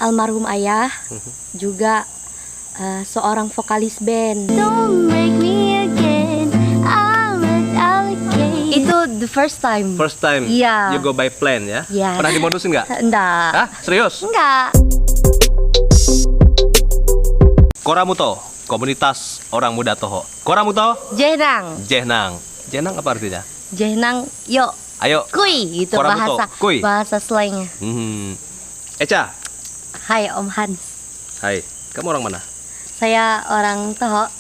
almarhum ayah juga seorang vokalis band. Itu the first time. First time Iya. you go by plane ya? Yes. Pernah dimodusin nggak? Enggak. Hah? Serius? Enggak. Koramuto, komunitas orang muda Toho. Koramuto? Jehnang. Jehnang. Jehnang apa artinya? Jehnang yuk. Ayo. Kui itu Koramuto, kui. bahasa slangnya. Eca. Hai Om Hans. Hai. Kamu orang mana? Saya orang Toho.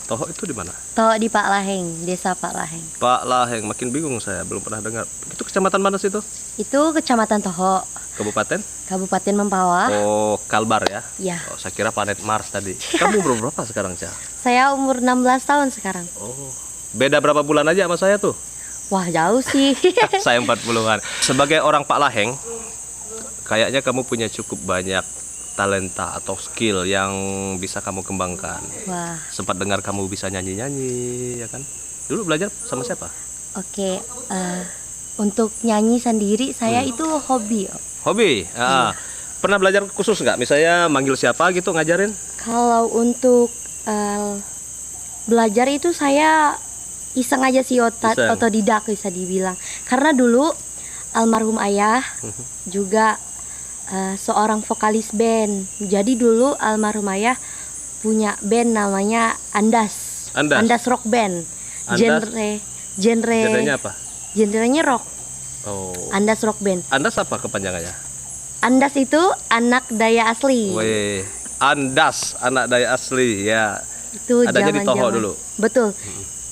Toho itu di mana? Toho di Pak Laheng, desa Pak Laheng. Pak Laheng, makin bingung saya, belum pernah dengar. Itu kecamatan mana sih itu? Itu kecamatan Toho, Kabupaten? Kabupaten Mempawah. Oh, Kalbar ya? Ya. Oh, saya kira planet Mars tadi. Kamu umur berapa sekarang, Ca? Saya umur 16 tahun sekarang. Oh, beda berapa bulan aja sama saya tuh? Wah, jauh sih. Saya 40-an. Sebagai orang Pak Laheng, kayaknya kamu punya cukup banyak talenta atau skill yang bisa kamu kembangkan. Wah, Sempat dengar kamu bisa nyanyi-nyanyi, ya kan? Dulu belajar sama siapa? oke. Untuk nyanyi sendiri saya itu hobi. Hobi? Pernah belajar khusus nggak? Misalnya manggil siapa gitu ngajarin? Kalau untuk belajar itu saya iseng aja sih, Iseng. otodidak bisa dibilang. Karena dulu almarhum ayah juga seorang vokalis band. Jadi dulu almarhum ayah punya band namanya Andas. Andas? Andas Rock Band. Andas? Genrenya apa? Genrenya rock. Oh. Andas Rock Band. Andas apa kepanjangannya? Andas itu anak daya asli. Weh, Andas, anak daya asli ya. Itu Adanya di Toho zaman-zaman- dulu? Betul.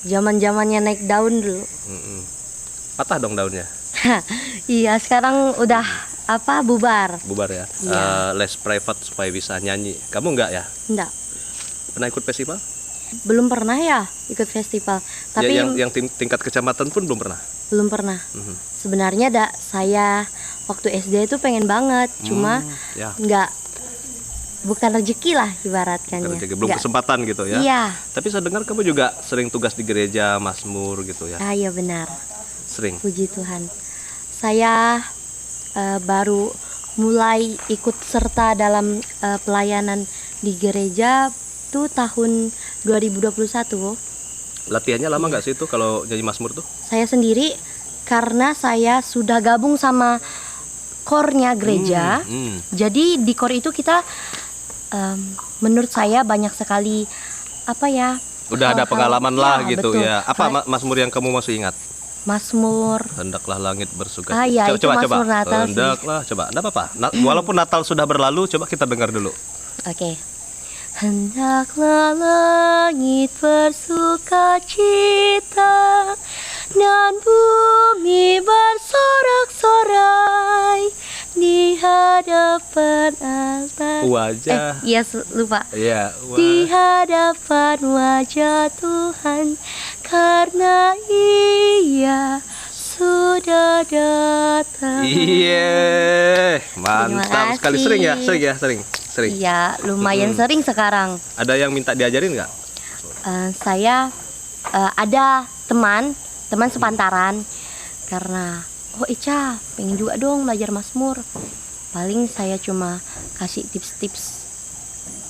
Zaman-zamannya naik daun dulu. Patah dong daunnya, Iya, sekarang udah bubar. bubar ya. Iya. Les private supaya bisa nyanyi. Kamu enggak ya? Enggak. Pernah ikut festival? Belum pernah ya ikut festival. Tapi Ya, yang tingkat kecamatan pun belum pernah. belum pernah. Sebenarnya saya waktu SD itu pengen banget, cuma Ya. bukan rezeki lah ibaratkannya. Belum Nggak. kesempatan gitu ya. Iya. Tapi saya dengar kamu juga sering tugas di gereja, Mazmur gitu ya. Iya benar. Sering. Puji Tuhan. Saya baru mulai ikut serta dalam pelayanan di gereja itu tahun 2021. Latihannya lama nggak sih itu kalau nyanyi Mazmur tuh? Saya sendiri karena saya sudah gabung sama kornya gereja. Jadi di kor itu kita menurut saya banyak sekali Udah ada hal-hal- pengalaman lah ya, gitu betul. ya. Apa Mazmur yang kamu masih ingat? Mazmur. Hendaklah langit bersuka. Iya, itu Mazmur Natal sih. Hendaklah, coba. Enggak apa-apa. Walaupun Natal sudah berlalu, coba kita dengar dulu. Oke. Hendaklah langit bersuka cita dan bumi bersorak-sorai di hadapan altar. Wajah. Iya, lupa. Iya. Di hadapan wajah Tuhan, karena Ia sudah datang. Iya. Mantap sekali. kasih. Sering. Iya, lumayan sering sekarang. Ada yang minta diajarin nggak? Saya ada teman sepantaran, karena Ica pengen juga dong belajar Mazmur. Paling saya cuma kasih tips-tips.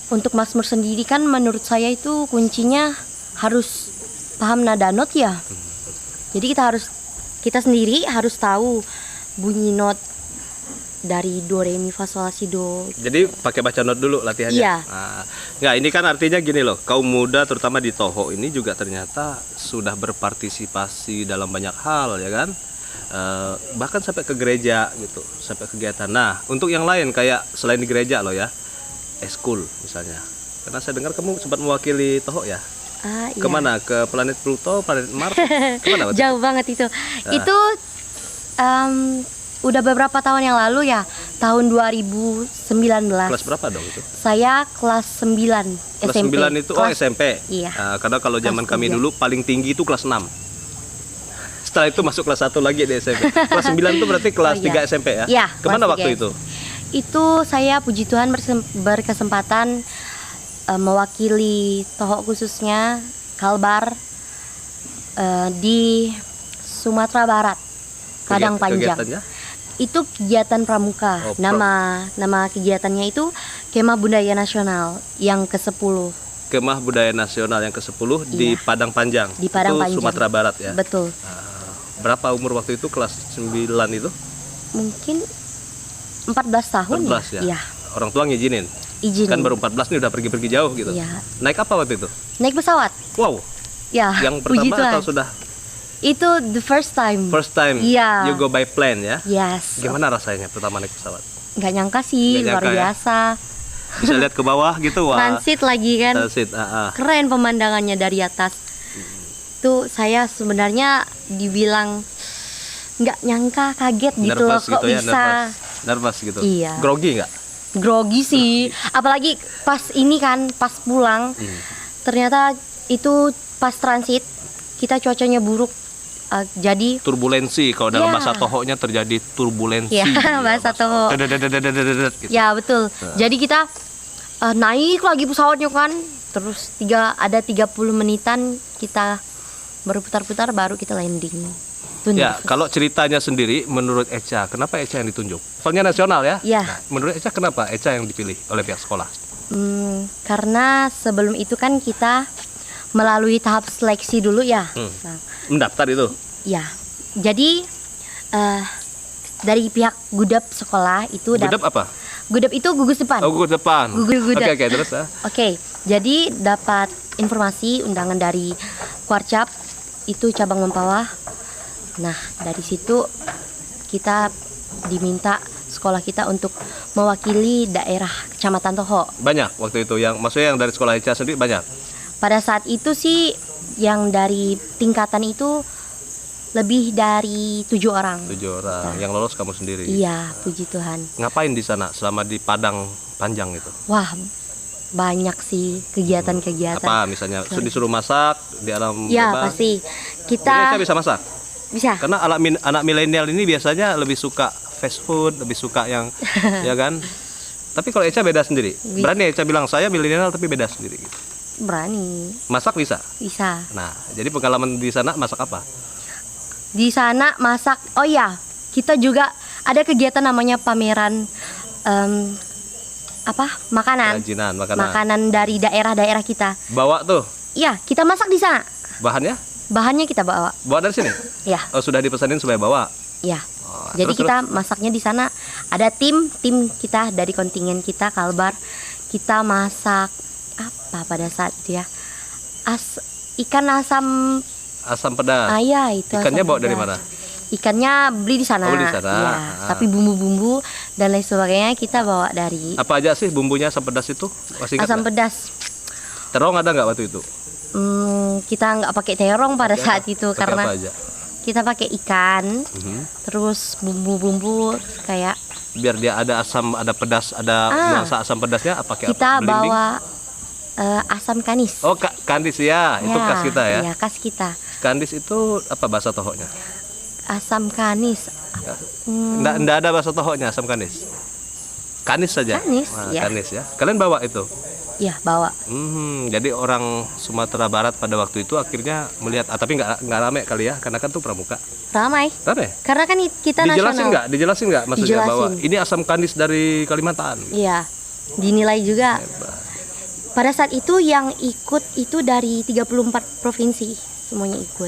Untuk Mazmur sendiri kan menurut saya itu kuncinya harus paham nada not ya. Jadi kita sendiri harus tahu bunyi not dari do re mi fa sol la si do. Jadi pakai baca not dulu latihannya. Iya. Nggak, ini kan artinya gini loh, kaum muda terutama di Toho ini juga ternyata sudah berpartisipasi dalam banyak hal ya kan. Bahkan sampai ke gereja gitu, sampai kegiatan. Nah, untuk yang lain kayak selain di gereja loh ya, eskul misalnya. Karena saya dengar kamu sempat mewakili Toho ya. Iya. Kemana? Ke planet Pluto, planet Mars? Kemana? Jauh banget itu. Itu udah beberapa tahun yang lalu ya, tahun 2019. Kelas berapa dong itu? Saya kelas 9 Kelas SMP. 9 itu SMP. Iya. Karena kalau zaman Kelas kami 3. dulu paling tinggi itu kelas 6. Setelah itu masuk kelas 1 lagi di SMP. Kelas 9 itu berarti kelas 3 SMP ya? Iya, Kemana kelas waktu 3 itu? Itu saya puji Tuhan berkesempatan mewakili Toho khususnya Kalbar di Sumatera Barat, Padang Panjang. Kegiatannya? Itu kegiatan pramuka. Oh, Nama kegiatannya itu Kemah Budaya Nasional yang ke-10. Kemah Budaya Nasional yang ke-10 di Iya. Padang Panjang. Di Padang Itu Panjang. Sumatera Barat ya. Betul. Berapa umur waktu itu? Kelas 9 itu? Mungkin 14 tahun 14 ya. Iya. Orang tua ngizinin. Izin. Kan baru 14 nih udah pergi-pergi jauh gitu. Iya. Naik apa waktu itu? Naik pesawat. Wow. Ya. Yang puji pertama Tuhan. atau sudah Itu the first time. first time? Iya. You go by plane ya. Yes. Gimana rasanya pertama naik pesawat? Nggak nyangka sih, Nggak luar nyangka ya? biasa. Bisa lihat ke bawah gitu, wah. Transit lagi kan. Transit, Keren pemandangannya dari atas. Tuh saya sebenarnya dibilang nggak nyangka, kaget gitu loh, Nervous kok gitu ya, bisa. nervous gitu. Iya. Grogi nggak? Grogi sih, apalagi pas ini kan, pas pulang ternyata itu pas transit kita cuacanya buruk. Jadi Turbulensi, kalau dalam Iya. bahasa Tohonya terjadi turbulensi. ya bahasa Toho. Dededededededet gitu. Ya betul. Jadi kita naik lagi pesawatnya kan. Terus ada 30 menitan kita berputar-putar baru kita landing. Tuh Ya, nervous. kalau ceritanya sendiri menurut Echa, kenapa Echa yang ditunjuk? Levelnya nasional ya? Iya. Nah, menurut Echa kenapa Echa yang dipilih oleh pihak sekolah? Karena sebelum itu kan kita melalui tahap seleksi dulu ya. Nah, Mendaftar itu? ya. Jadi dari pihak Gudap sekolah itu Gudap apa? Gudap itu gugus depan. Oh, gugus depan. Gugus Oke, gudap. oke, terus ya. Oke, jadi dapat informasi undangan dari Kuarcap itu cabang Mempawah. Nah, dari situ kita diminta sekolah kita untuk mewakili daerah Kecamatan Toho. Banyak waktu itu yang maksudnya yang dari sekolah Echa sendiri banyak. Pada saat itu sih yang dari tingkatan itu lebih dari 7 orang. 7 orang. Yang lolos kamu sendiri. Iya, puji Tuhan. Ngapain di sana selama di Padang Panjang itu? Wah, banyak sih kegiatan-kegiatan. Apa misalnya disuruh masak di alam Ya, bebas? pasti. Jadi Kita Echa bisa masak. bisa. Karena anak milenial ini biasanya lebih suka fast food, lebih suka yang ya kan. Tapi kalau Echa beda sendiri. Berani Echa bilang saya milenial tapi beda sendiri. Gitu. Berani. Masak bisa. Bisa. Nah, jadi pengalaman di sana masak apa? Di sana masak. Oh ya, kita juga ada kegiatan namanya pameran makanan. Kerajinan, makanan. Makanan dari daerah-daerah kita. Bawa tuh Iya, kita masak di sana. bahannya? Bahannya kita bawa. Bawa dari sini. Ya, Oh, sudah dipesanin supaya bawa. ya. Oh, Jadi terus, kita masaknya di sana. Ada tim kita dari kontingen kita Kalbar. Kita masak apa pada saat itu ya? Ikan asam. asam pedas. Iya, itu. Ikannya asam bawa dari pedas. mana? Ikannya beli di sana. Oh, beli di sana. Iya, Ah. tapi bumbu-bumbu dan lain sebagainya kita bawa dari Apa aja sih bumbunya asam pedas itu? Masih ingat asam nggak? pedas. Terong ada nggak waktu itu? Kita nggak pakai terong pada Pakai saat apa? itu Pakai karena apa aja? kita pakai ikan, Mhm. terus bumbu-bumbu kayak Biar dia ada asam, ada pedas, ada nuansa asam pedasnya. Pakai kita apa? Belimbing? bawa asam kanis. Oh, kandis ya. Itu khas kita ya. Iya, khas kita. Kandis itu apa bahasa Tohonya? Asam kanis. Ya. Nggak ada bahasa Tohonya asam kanis. Kanis saja. Kanis, Nah, ya. Kanis ya. Kalian bawa itu. Iya, bawa. Jadi orang Sumatera Barat pada waktu itu akhirnya melihat, tapi nggak rame kali ya, karena kan tuh pramuka. Ramai. Rame? Karena kan kita nasional. Dijelasin nggak maksudnya bahwa Dijelasin. ini asam kanis dari Kalimantan. Iya. Dinilai juga. Pada saat itu yang ikut itu dari 34 provinsi. Semuanya ikut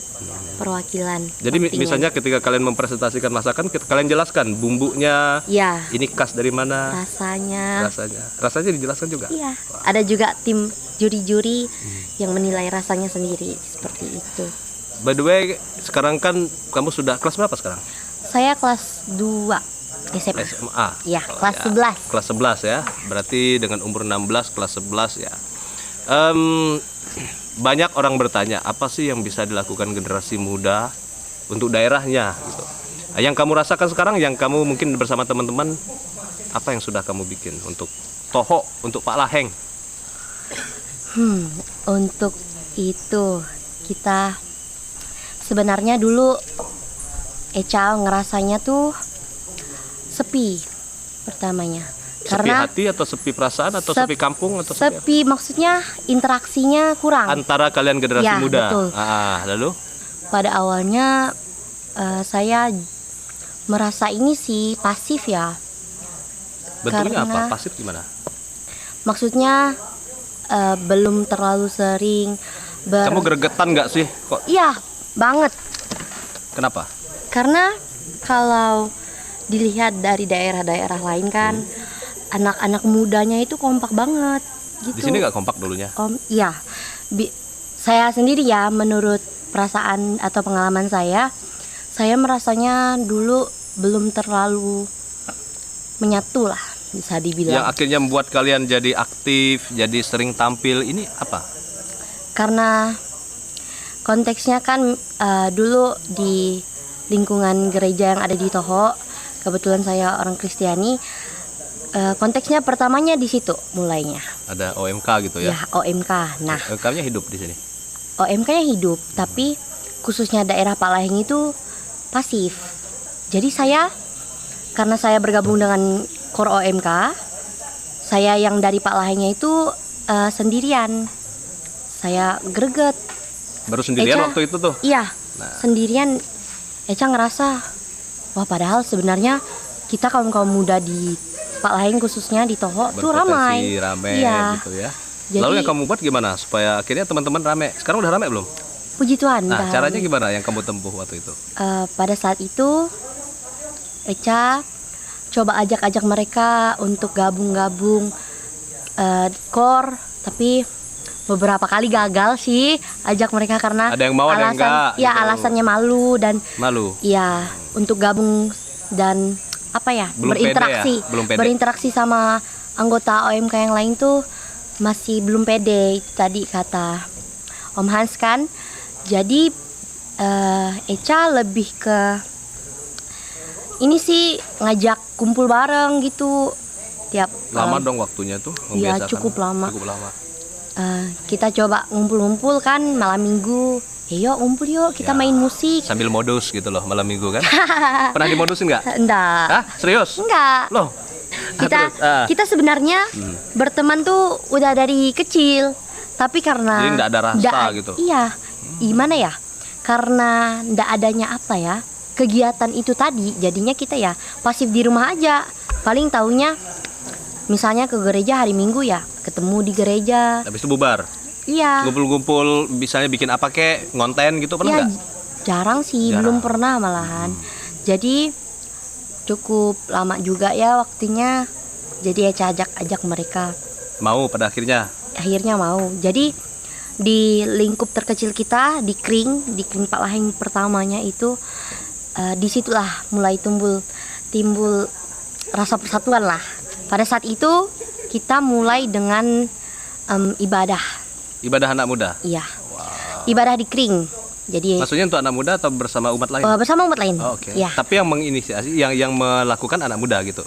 perwakilan. Jadi kontingen. misalnya ketika kalian mempresentasikan masakan, kalian jelaskan bumbunya, Ya, ini khas dari mana, rasanya. rasanya dijelaskan juga. Iya. Ada juga tim juri-juri yang menilai rasanya sendiri seperti itu. By the way, sekarang kan kamu sudah kelas berapa sekarang? Saya kelas 2 SMA. SMA. Iya, Oh, kelas ya. 11. Kelas 11 ya. Berarti dengan umur 16 kelas 11 ya. Banyak orang bertanya, apa sih yang bisa dilakukan generasi muda untuk daerahnya gitu. Nah, yang kamu rasakan sekarang, yang kamu mungkin bersama teman-teman, apa yang sudah kamu bikin untuk Toho, untuk Pak Laheng? Untuk itu kita sebenarnya dulu Echa ngerasanya tuh sepi pertamanya. Sepi hati atau sepi perasaan atau sepi kampung atau sepi apa? Sepi maksudnya interaksinya kurang. Antara kalian generasi Ya, muda. betul. Lalu Pada awalnya saya merasa ini sih pasif ya. Bentuknya Karena- apa? Pasif gimana? Maksudnya belum terlalu sering Kamu gregetan nggak sih? Kok Iya, banget. kenapa? Karena kalau dilihat dari daerah-daerah lain kan, anak-anak mudanya itu kompak banget gitu. Di sini nggak kompak dulunya. Iya. Saya sendiri ya, menurut perasaan atau pengalaman saya merasanya dulu belum terlalu menyatu lah, bisa Yang dibilang. akhirnya membuat kalian jadi aktif, jadi sering tampil ini apa? Karena konteksnya kan dulu di lingkungan gereja yang ada di Toho, kebetulan saya orang Kristiani, konteksnya pertamanya di situ mulainya. Ada OMK gitu ya? Ya, OMK. Nah, OMK-nya hidup di sini. OMK-nya hidup, tapi khususnya daerah Palaheng itu pasif. Jadi karena saya bergabung dengan Kor OMK, saya yang dari Palahengnya itu sendirian. Saya greget. Baru sendirian Eca, waktu itu tuh? Iya, Nah. sendirian. Eca ngerasa, wah padahal sebenarnya kita kaum muda di Palaheng khususnya di Toho tuh Berpotensi ramai. rame Iya. gitu ya. Jadi- Lalu yang kamu buat gimana supaya akhirnya teman-teman rame? Sekarang udah rame belum? Puji Tuhan. Nah, dan, caranya gimana yang kamu tempuh waktu itu? pada saat itu Eca coba ajak-ajak mereka untuk gabung-gabung Kor, tapi beberapa kali gagal sih ajak mereka karena Ada yang mau, ada yang enggak, ya gitu. alasannya malu dan Malu. ya untuk gabung dan apa ya, Belum pede berinteraksi ya? Belum pede. berinteraksi sama anggota OMK yang lain tuh masih belum pede. Itu tadi kata Om Hans kan. Jadi Eca lebih ke ini sih, ngajak kumpul bareng gitu tiap Lama malam. dong waktunya tuh Iya, membiasakan. cukup lama. Cukup lama. Kita coba ngumpul-ngumpul kan malam minggu. Yuk ngumpul yuk, kita Ya. main musik. Sambil modus gitu loh malam minggu kan. Pernah dimodusin nggak? Enggak. Hah? Serius? Enggak. Loh. Kita Terus, ah. kita sebenarnya berteman tuh udah dari kecil. Tapi karena Jadi nggak ada rasa nggak- gitu. Iya. Gimana ya? Karena ndak adanya apa ya? Kegiatan itu tadi, jadinya kita ya pasif di rumah aja. Paling taunya misalnya ke gereja hari Minggu ya, ketemu di gereja. Habis itu bubar. Iya. Ngumpul-ngumpul misalnya bikin apa kek, ngonten gitu pernah Ya, nggak? jarang sih, Jarang. belum pernah malahan. Jadi cukup lama juga ya waktunya. Jadi ya ajak mereka. Mau pada akhirnya. Akhirnya mau. Jadi di lingkup terkecil kita di Kring Palaheng pertamanya itu disitulah mulai timbul rasa persatuan lah. Pada saat itu kita mulai dengan ibadah. Ibadah anak muda. Iya. Ibadah di Kring. Jadi Maksudnya untuk anak muda atau bersama umat lain? bersama umat lain. Oh, oke. Ya. Tapi yang menginisiasi, yang melakukan anak muda gitu.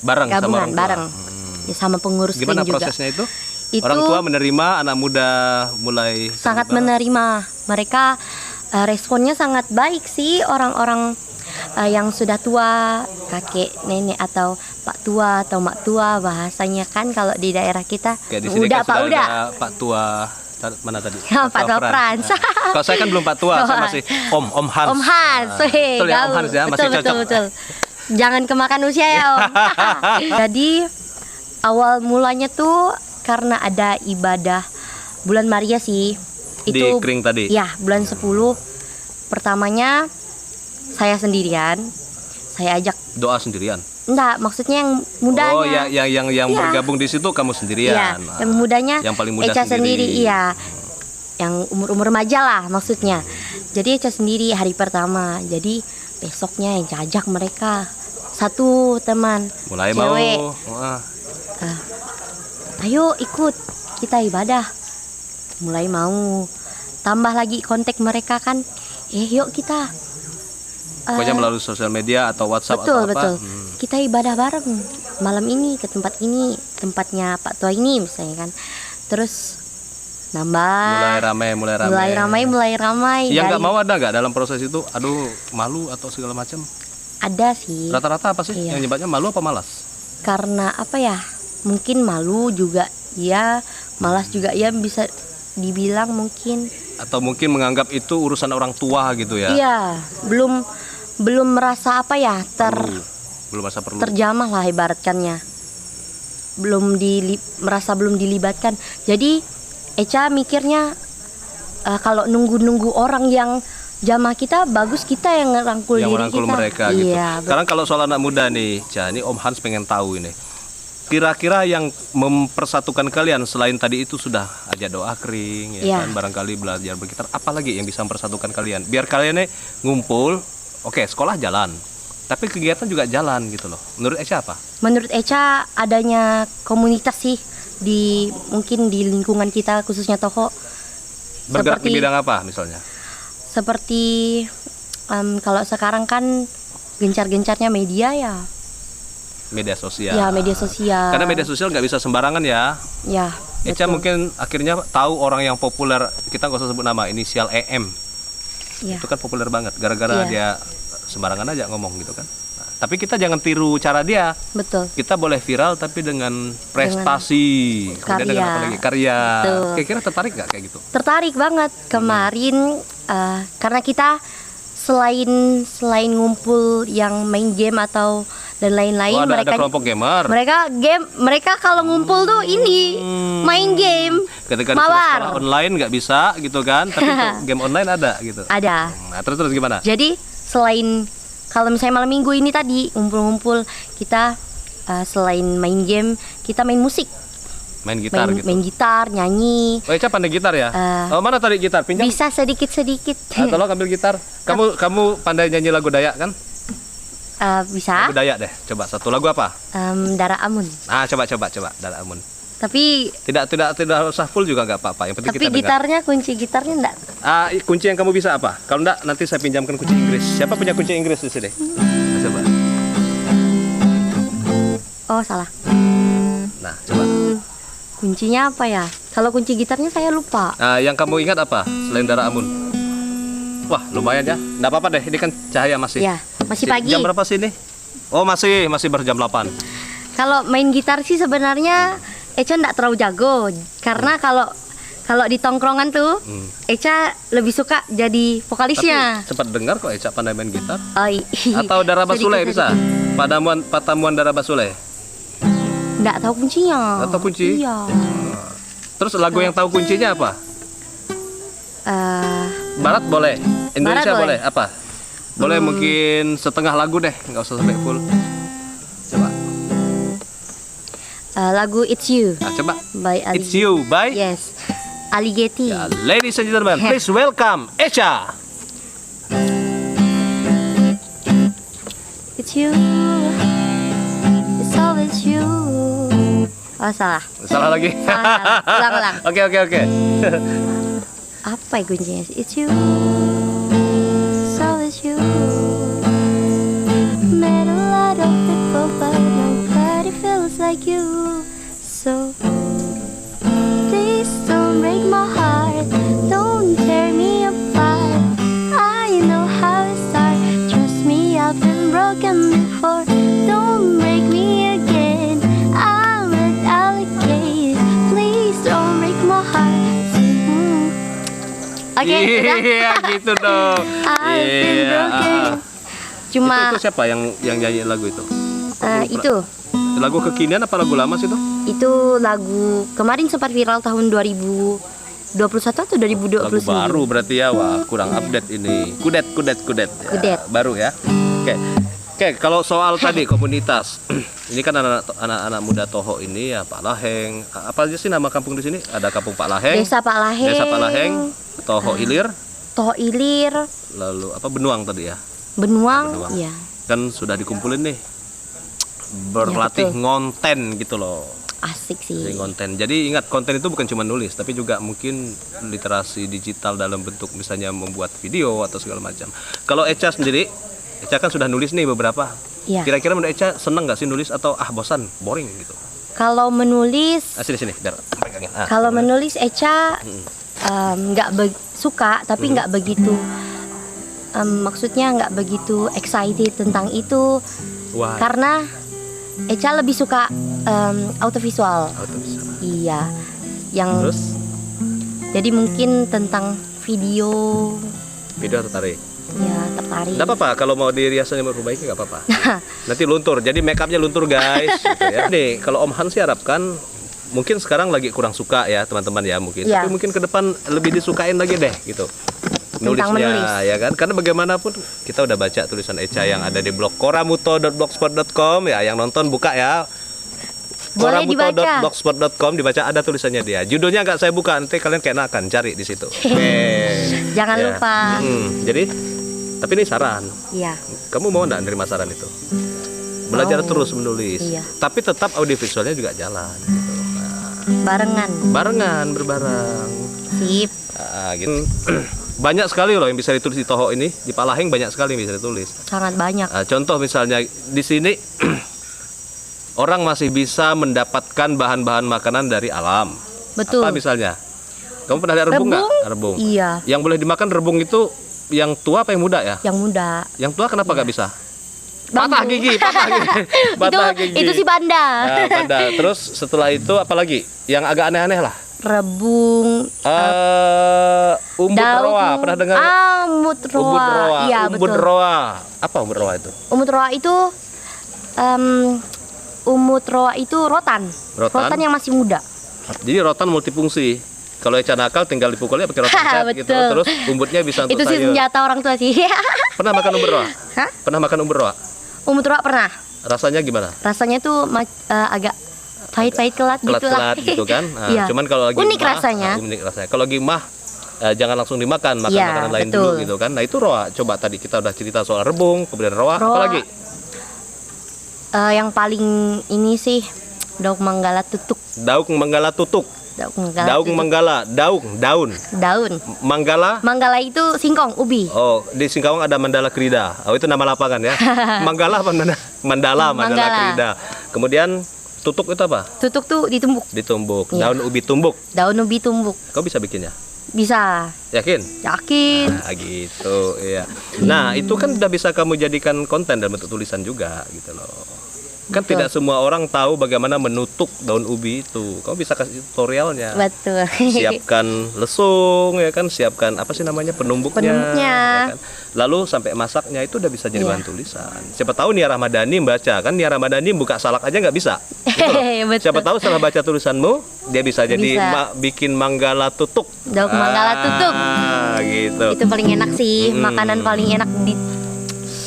Bareng sama Gabungan orang tua. bareng. Ya, sama pengurus Gimana Kring juga. prosesnya itu? Itu Orang tua menerima anak muda mulai sangat terlibat? menerima. Mereka responnya sangat baik sih, orang-orang yang sudah tua, kakek, nenek atau pak tua atau mak tua bahasanya kan kalau di daerah kita. Kayak di sini Udah, kan Pak, sudah udah. ada Pak Tua. Mana tadi? Pak Tua Frans. Nah, kalau saya kan belum Pak Tua, saya masih Om Hans. Om Hans, Nah, weh, betul ya, Om gaul. Hans ya, masih betul, cocok. betul. Jangan kemakan usia ya Om. Jadi awal mulanya tuh karena ada ibadah bulan Maria sih. Di Kring tadi? Ya, bulan 10 pertamanya saya sendirian. Saya ajak, Doa sendirian. enggak, maksudnya yang mudanya. Oh, ya, yang Iya. bergabung di situ kamu Iya, sendirian. Nah, yang mudanya yang paling muda Eca sendiri. iya. Yang umur-umur remaja lah maksudnya. Jadi Eca sendiri hari pertama. Jadi besoknya Eca ajak mereka. Satu teman mulai cewek. mau. Wah, Ayo ikut kita ibadah. Mulai mau. Tambah lagi kontak mereka kan. Yuk kita. pokoknya melalui sosial media atau WhatsApp Betul, atau apa. betul. Kita ibadah bareng malam ini ke tempat ini, tempatnya Pak Tua ini misalnya kan. Terus nambah. Mulai ramai. Mulai ramai. Yang nggak Dari- mau ada nggak dalam proses itu? Aduh, malu atau segala macam. Ada sih. Rata-rata apa sih? Iya. Yang nyebabnya malu apa malas? Karena apa ya? Mungkin malu juga ya, malas juga ya, bisa dibilang mungkin. Atau mungkin menganggap itu urusan orang tua gitu ya? Iya, belum belum merasa apa ya belum masa perlu. terjamah lah ibaratkannya, merasa belum dilibatkan. Jadi Echa mikirnya kalau nunggu orang yang jamah kita, bagus kita yang ngerangkul Yang diri merangkul kita. mereka gitu. Iya, Sekarang kalau soal anak muda nih, Ca, ini Om Hans pengen tahu ini. Kira-kira yang mempersatukan kalian selain tadi itu sudah aja doa kering, ya Iya. kan, barangkali belajar bergitar, apalagi yang bisa mempersatukan kalian? Biar kalian nih ngumpul, oke, sekolah jalan, tapi kegiatan juga jalan gitu loh. Menurut Echa apa? Menurut Echa adanya komunitas sih mungkin di lingkungan kita khususnya Toho. Bergerak di Seperti- bidang apa misalnya? Seperti kalau sekarang kan gencar-gencarnya media ya. Media sosial. Ya, media sosial. Karena media sosial nggak bisa sembarangan ya. Ya, Echa betul. mungkin akhirnya tahu orang yang populer, kita nggak usah sebut nama, inisial EM. Ya. Itu kan populer banget, gara-gara Iya. dia sembarangan aja ngomong gitu kan. Nah, tapi kita jangan tiru cara dia. Betul. Kita boleh viral tapi dengan prestasi, kemudian dengan karya. apa lagi? Karya. Betul. Kira-kira tertarik nggak kayak gitu? Tertarik banget kemarin karena kita selain ngumpul yang main game atau dan lain-lain, Oh, ada mereka kelompok gamer. mereka kalau ngumpul tuh ini main game. Ketika disuruh mawar. sekolah online nggak bisa gitu kan, tapi kok game online ada gitu. Ada. Nah, terus gimana? Jadi selain kalau misalnya malam minggu ini tadi ngumpul-ngumpul, kita selain main game, kita main musik, Main gitar gitu. main gitar, nyanyi. Oh, Echa pandai gitar ya? Oh, mana tadi gitar? Pinjam. Bisa sedikit-sedikit. Tolong ambil gitar. Kamu pandai nyanyi lagu Dayak kan? Bisa. Lagu Dayak deh. Coba satu lagu apa? Dara Amun. Nah, coba Dara Amun. Tapi Tidak usah full juga nggak apa-apa. Yang penting tapi kita dengar. kunci gitarnya enggak. Kunci yang kamu bisa apa? Kalau enggak nanti saya pinjamkan kunci Inggris. Siapa punya kunci Inggris di sini? Nah, coba. Oh, salah. Nah, coba. Kuncinya apa ya? Kalau kunci gitarnya saya lupa. Yang kamu ingat apa selain Dara Amun? Wah, lumayan ya. Enggak apa-apa deh. Ini kan cahaya masih. Ya, masih pagi. Jam berapa sih ini? Oh, masih berjam 8. Kalau main gitar sih sebenarnya Echa enggak terlalu jago. Karena kalau di tongkrongan tuh Echa lebih suka jadi Tapi vokalisnya. sempat dengar kok Echa pandai main gitar. Oh, Atau Dara Basule sedikit-sedikit. bisa? Patamuan Dara Basule. Enggak tahu kuncinya. Nggak tahu kunci? Iya. Terus lagu yang tahu kuncinya apa? Eh, Barat boleh, Indonesia Barat boleh. boleh. Apa? Boleh mungkin setengah lagu deh, nggak usah sampai full. Coba. lagu It's You Coba. by Ali. It's You by Yes. Ali Getty. Ya, ladies and gentlemen, please welcome Echa. It's you. It's always you. Oh, salah. Salah lagi. Salah. Ulang. Oke. Apa ya kuncinya? It's you. It's always you. Met a lot of people, but nobody feels like you. So please don't break my heart. Don't tear me apart. I know how it starts. Trust me, I've been broken before. Don't break me again. I'm an alligator. Please don't break my heart. Oke, udah. Iya, gitu dong. I've been broken. Cuma Itu siapa yang nyanyi lagu itu? itu Lagu kekinian apa lagu lama sih itu? lagu kemarin sempat viral tahun 2021 atau 2029. Lagu baru berarti ya. Wah, kurang update ini. Kudet. Ya, Kudet. baru ya. Oke, kalau soal tadi komunitas. Ini kan anak-anak muda Toho ini ya, Pak Laheng. Apa aja sih nama kampung di sini? Ada Kampung Pak Laheng. Desa Pak Laheng. Desa Pak Laheng, Toho Ilir, Toho Ilir, lalu apa Benuang tadi ya. Benuang, Benuang. iya. Kan sudah dikumpulin nih. Berlatih Ya, betul. ngonten gitu loh. Asik sih. Jadi konten. Jadi ingat, konten itu bukan cuma nulis, tapi juga mungkin literasi digital dalam bentuk misalnya membuat video atau segala macam. Kalau Echa sendiri, Echa kan sudah nulis nih beberapa. Iya. Kira-kira menurut Echa seneng nggak sih nulis atau bosan, boring gitu? Kalau menulis, Sini biar pegangin. kalau menulis Echa nggak suka, tapi nggak begitu. Maksudnya nggak begitu excited tentang itu. Wah. Karena Echa lebih suka autovisual. Bisa. Iya. Yang Terus jadi mungkin tentang video video tertarik. Ya, tertarik. Nggak apa-apa kalau mau diriasanya mau perbaiki nggak apa-apa. Nanti luntur, jadi make upnya luntur guys. Gitu ya. Nih kalau Om Han sih harapkan mungkin sekarang lagi kurang suka ya teman-teman ya mungkin. Iya. Tapi mungkin ke depan lebih disukain lagi deh gitu. Tentang menulis. Ya kan, karena bagaimanapun kita udah baca tulisan Echa yang ada di blog koramuto.blogspot.com ya, yang nonton buka ya. Boleh dibaca. Koramuto.blogspot.com dibaca, ada tulisannya dia. Judulnya nggak saya buka, nanti kalian keenakan cari di situ. Oke. Jangan Ya. lupa. Jadi, tapi ini saran. Iya. Kamu mau nggak nerima saran itu? Belajar Mau. terus menulis. Iya. Tapi tetap audiovisualnya juga jalan. Gitu. Barengan. Barengan, berbareng. Sip. Gitu. Banyak sekali loh yang bisa ditulis di Toho ini. Di Palahing banyak sekali yang bisa ditulis. Sangat banyak. Contoh misalnya di sini orang masih bisa mendapatkan bahan-bahan makanan dari alam. Betul. Apa misalnya? Kamu pernah lihat rebung nggak? Rebung. Iya. Yang boleh dimakan rebung itu yang tua apa yang muda ya? Yang muda. Yang tua kenapa nggak bisa? Bambu. Patah gigi, patah gigi. Patah gigi. Itu si banda. Nah, pada terus setelah itu apa lagi? Yang agak aneh-aneh lah. Rebung. Umbut daun. roa, pernah dengar? Umbut roa. Umbut roa. Iya, Umbut betul. roa. Apa umbut roa itu? Umbut roa itu umut roa itu rotan. Rotan? yang masih muda. Jadi rotan multifungsi. Kalau Echa nakal tinggal dipukulnya pakai rotan set gitu. Betul. Terus umbutnya bisa untuk Itu sih sayur. senjata orang tua sih. Pernah makan umbut roa? Hah? Pernah makan umbut roa? Umut roa pernah. Rasanya gimana? Rasanya tuh agak pahit-pahit kelat gitu lah. Kelat-kelat gitu kan. Nah, Iya. cuman kalau lagi Unik mah, rasanya. unik rasanya. Kalau lagi mah jangan langsung dimakan, makan Iya, makanan lain betul. dulu gitu kan. Nah, itu roa. Coba tadi kita udah cerita soal rebung, kemudian roa, Roa. apalagi? Yang paling ini sih daun manggala tutuk. Daun manggala tutuk. Daun manggala. Daun tutuk. manggala, daun. Daun. Manggala. Manggala itu singkong, ubi. Oh, di Singkawang ada Mandala Krida. Oh, itu nama lapangan ya. Manggala apa Mandala Manggala. Krida. Kemudian tutuk itu apa? Tutuk tuh ditumbuk. Ditumbuk. Iya. Daun ubi tumbuk. Daun ubi tumbuk. Kau bisa bikinnya? Bisa. Yakin? Yakin. Nah, gitu, iya. Nah, itu kan udah bisa kamu jadikan konten dalam bentuk tulisan juga, gitu loh. Kan Betul. tidak semua orang tahu bagaimana menutuk daun ubi itu. Kamu bisa kasih tutorialnya. Betul. Siapkan lesung, ya kan? Siapkan apa sih namanya penumbuknya. Penumbuknya. Ya kan? Lalu sampai masaknya itu udah bisa jadi Iya. bahan tulisan. Siapa tahu Nia Ramadhani baca kan? Nia Ramadhani buka salak aja nggak bisa. Gitu loh. Betul. Siapa tahu setelah baca tulisanmu, dia bisa jadi Bisa. bikin manggala tutuk. Daun manggala tutuk. Gitu. Itu paling enak sih, makanan paling enak di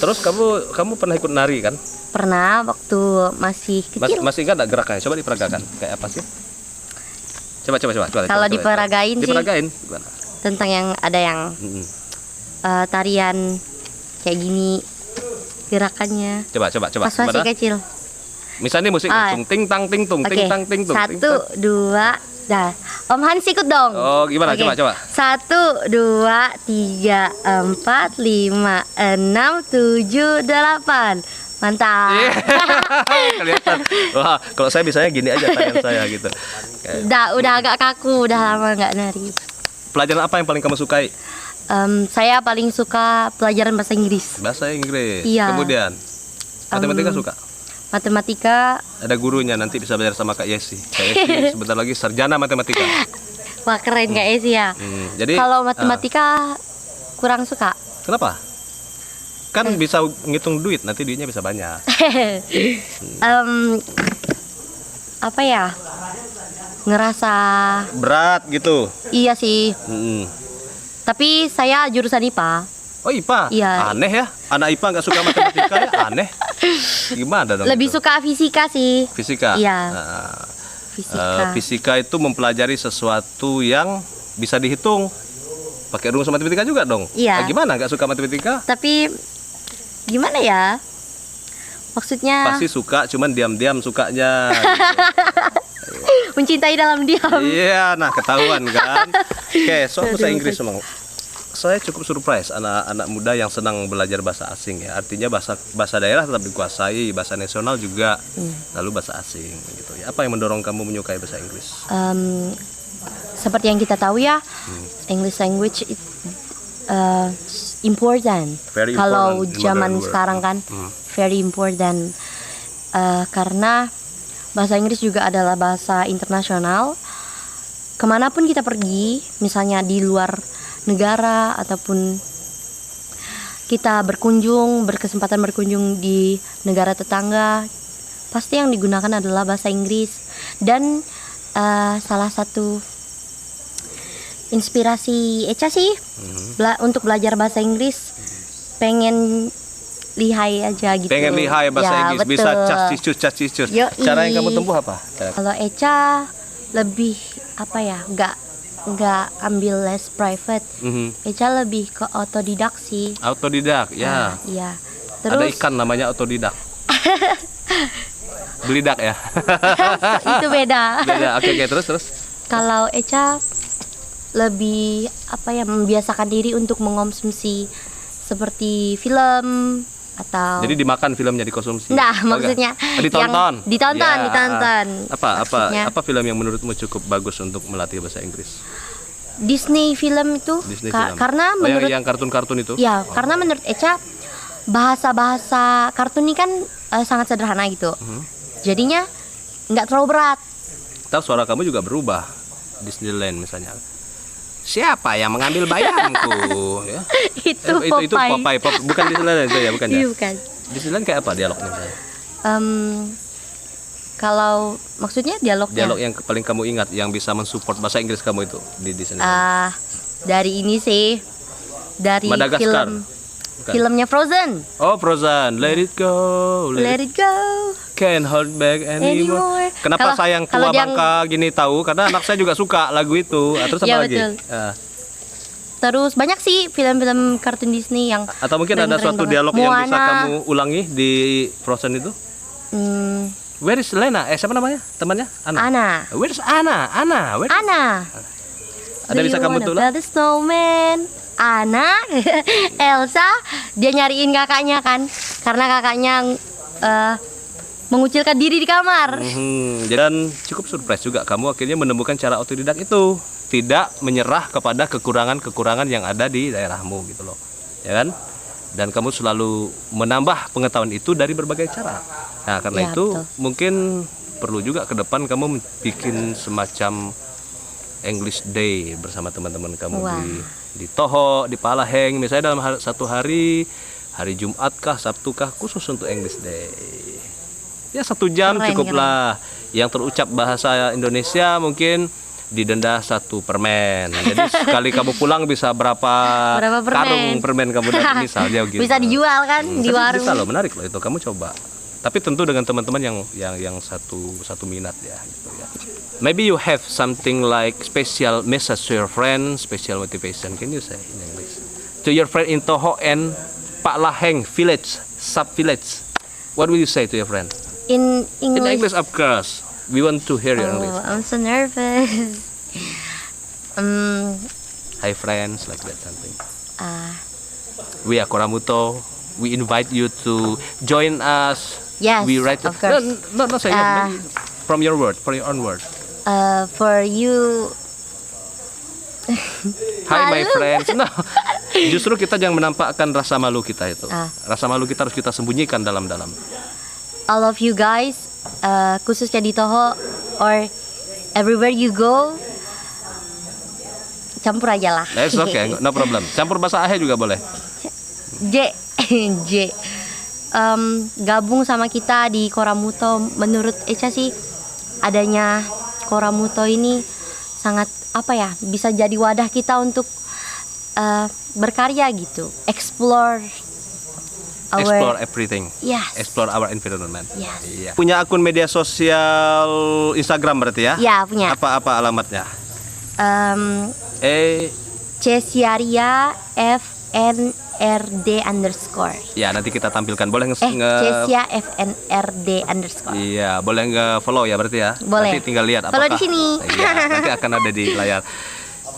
Terus kamu pernah ikut nari kan? pernah waktu masih kecil. Masih ingat nggak geraknya? Coba diperagakan. Kayak apa sih? Coba. Kalau diperagain sih- Diperagain gimana? Tentang yang ada yang Mm-mm. tarian kayak gini gerakannya. Coba. Pas masih Gimana? kecil. Misalnya musik Ah. tung ting tang ting tung Oke. ting tang ting tung. ting, Satu, tang. dua, dah. Om Hans ikut dong. Oh, gimana? Oke. Coba. 1, 2, 3, 4, 5, 6, 7, 8. Mantap. Iya. Kelihatan. Wah, kalau saya bisanya gini aja tangan saya gitu. Kayak, Udah agak kaku, udah lama nggak nari. pelajaran apa yang paling kamu sukai? Saya paling suka pelajaran bahasa Inggris. Bahasa Inggris. Iya. Kemudian matematika suka. Matematika, Ada gurunya, nanti bisa belajar sama Kak Yesi. Kak Yesi sebentar lagi sarjana matematika. wah keren kayaknya sih ya. Jadi Kalau matematika kurang suka. kenapa? Kan bisa ngitung duit, nanti duitnya bisa banyak. Apa ya? Ngerasa Berat gitu. iya sih. Mm. Tapi saya jurusan IPA. Oh IPA, Iya. aneh ya. Anak IPA nggak suka matematika ya, aneh. Gimana dong? Lebih itu? suka fisika sih. Fisika. Iya. Nah, Fisika. fisika itu mempelajari sesuatu yang bisa dihitung. Pakai rumus matematika juga dong. Iya. Nah, gimana nggak suka matematika? Tapi gimana ya? Maksudnya Pasti suka, cuman diam-diam sukanya. mencintai dalam diam. Iya, nah ketahuan kan. Oke, soal bahasa Inggris memang. Saya cukup surprise anak-anak muda yang senang belajar bahasa asing ya. Artinya bahasa daerah tetap dikuasai, bahasa nasional juga, lalu bahasa asing gitu ya. Apa yang mendorong kamu menyukai bahasa Inggris? Seperti yang kita tahu ya, English language important. Very Kalau important in zaman modern world. sekarang kan very important. Karena bahasa Inggris juga adalah bahasa internasional. Kemanapun kita pergi, misalnya di luar negara ataupun kita berkesempatan berkunjung di negara tetangga, pasti yang digunakan adalah bahasa Inggris. Dan salah satu inspirasi Echa sih untuk belajar bahasa Inggris, pengen lihai aja gitu. Pengen lihai bahasa Ya, Inggris, betul. bisa cas-cicus. Yoi. Cara yang kamu tempuh apa? Kalau Echa lebih apa ya, nggak ambil les private. Echa lebih ke otodidak sih. Autodidak, ya. Iya. Ada Terus ikan namanya autodidak. Belidak ya. itu beda. Beda. Oke, terus. Kalau Echa lebih apa ya, membiasakan diri untuk mengkonsumsi seperti film atau Jadi dimakan filmnya, dikonsumsi. Nah, Oh, maksudnya enggak. Ditonton. yang ditonton. Maksudnya Apa film yang menurutmu cukup bagus untuk melatih bahasa Inggris? Disney film itu Disney film. karena Oh, menurut yang kartun-kartun itu? ya, karena menurut Echa bahasa kartun ini kan sangat sederhana gitu. Jadinya nggak terlalu berat. Ntar suara kamu juga berubah. Disneyland misalnya. Siapa yang mengambil bayamku? Ya. Itu Itu Popeye. Popeye. Bukan Disneyland itu ya, bukan ya? Iya, bukan. Disneyland kayak apa dialognya misalnya? Kalau maksudnya dialognya Dialog yang paling kamu ingat yang bisa mensupport bahasa Inggris kamu itu di Disneyland? dari ini sih, dari Madagaskar. Bukan. filmnya Frozen. Oh, Frozen. Let it go. Let it go. Can't hold back anymore. Anymore. Kenapa Kalau- sayang kalau tua yang- bangka gini tahu? Karena anak saya juga suka lagu itu. Terus apa Iya, lagi? betul. Terus banyak sih film-film kartun Disney yang Atau mungkin ada keren-keren suatu banget. dialog yang bisa Moana. kamu ulangi di Frozen itu? Hmm, Where is Lena? Siapa namanya? Temannya? Anna. Where is Anna? Where? Anna. Ada bisa kamu tulis? The snowman. Anna, Elsa, dia nyariin kakaknya kan, karena kakaknya mengucilkan diri di kamar. Dan cukup surprise juga kamu akhirnya menemukan cara otodidak itu, tidak menyerah kepada kekurangan-kekurangan yang ada di daerahmu gitu loh, ya kan? Dan kamu selalu menambah pengetahuan itu dari berbagai cara. Nah, karena Ya, itu betul. mungkin perlu juga ke depan kamu bikin semacam English Day bersama teman-teman kamu Wah. di Toho, di Palaheng, misalnya dalam satu hari Jumat kah, Sabtu kah, khusus untuk English Day. Ya 1 jam Keren, cukuplah. Yang terucap bahasa Indonesia mungkin didenda 1 permen. Jadi sekali kamu pulang bisa berapa Berapa karung permen? permen kamu dapat misalnya gitu. Bisa dijual kan di Tapi warung. bisa loh, menarik loh itu, kamu coba. Tapi tentu dengan teman-teman yang satu minat ya gitu ya. Maybe you have something like special message to your friend, special motivation. Can you say in English? To your friend in Toho and Pak Laheng village, sub village. What will you say to your friend? In In English. English, of course. We want to hear your English. Oh, I'm so nervous. Hi friends, like that something. Ah, We are Koramuto. We invite you to join us. yes, We write. of course. No, say yes, maybe from your word, from your own word. For you, Hi my Malu. friends. No, justru kita jangan menampakkan rasa malu kita itu. Ah. Rasa malu kita harus kita sembunyikan dalam-dalam. all of you guys, khususnya di Toho or everywhere you go, campur aja lah. That's okay, no problem. Campur bahasa Ahe juga boleh. J, J. Gabung sama kita di Koramuto. Menurut Echa sih, adanya Koramuto ini sangat apa ya, bisa jadi wadah kita untuk berkarya gitu, explore Everything. Yes. Explore our environment. Yes. Iya. Punya akun media sosial Instagram berarti ya? Ya, punya. Apa alamatnya? Cesaria FNRD _ Ya, nanti kita tampilkan. Boleh Cesia FNRD _ Iya, boleh follow ya berarti ya? Boleh. Nanti tinggal lihat Follow apakah. di sini. Iya, nanti akan ada di layar.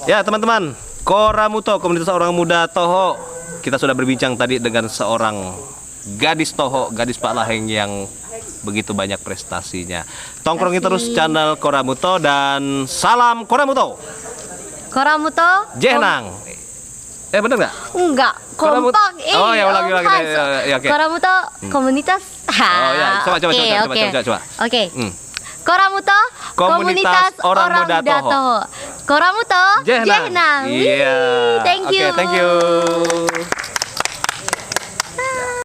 Ya, teman-teman, Koramuto, komunitas orang muda Toho. Kita sudah berbincang tadi dengan seorang gadis Toho, gadis Pak Laheng yang begitu banyak prestasinya. Tongkrongin terus channel Koramuto dan salam Koramuto. Koramuto. Jenang. Bener nggak? Enggak, Koramuto. kompak. Oh, ya, ulangi. Hans. Ya, oke. Koramuto komunitas. Oh ya, coba. Oke. Hmm. Koramuto Komunitas orang muda Toho. Koramuto Jenang. Jenang. Iya. Wih, thank you. Oke, thank you.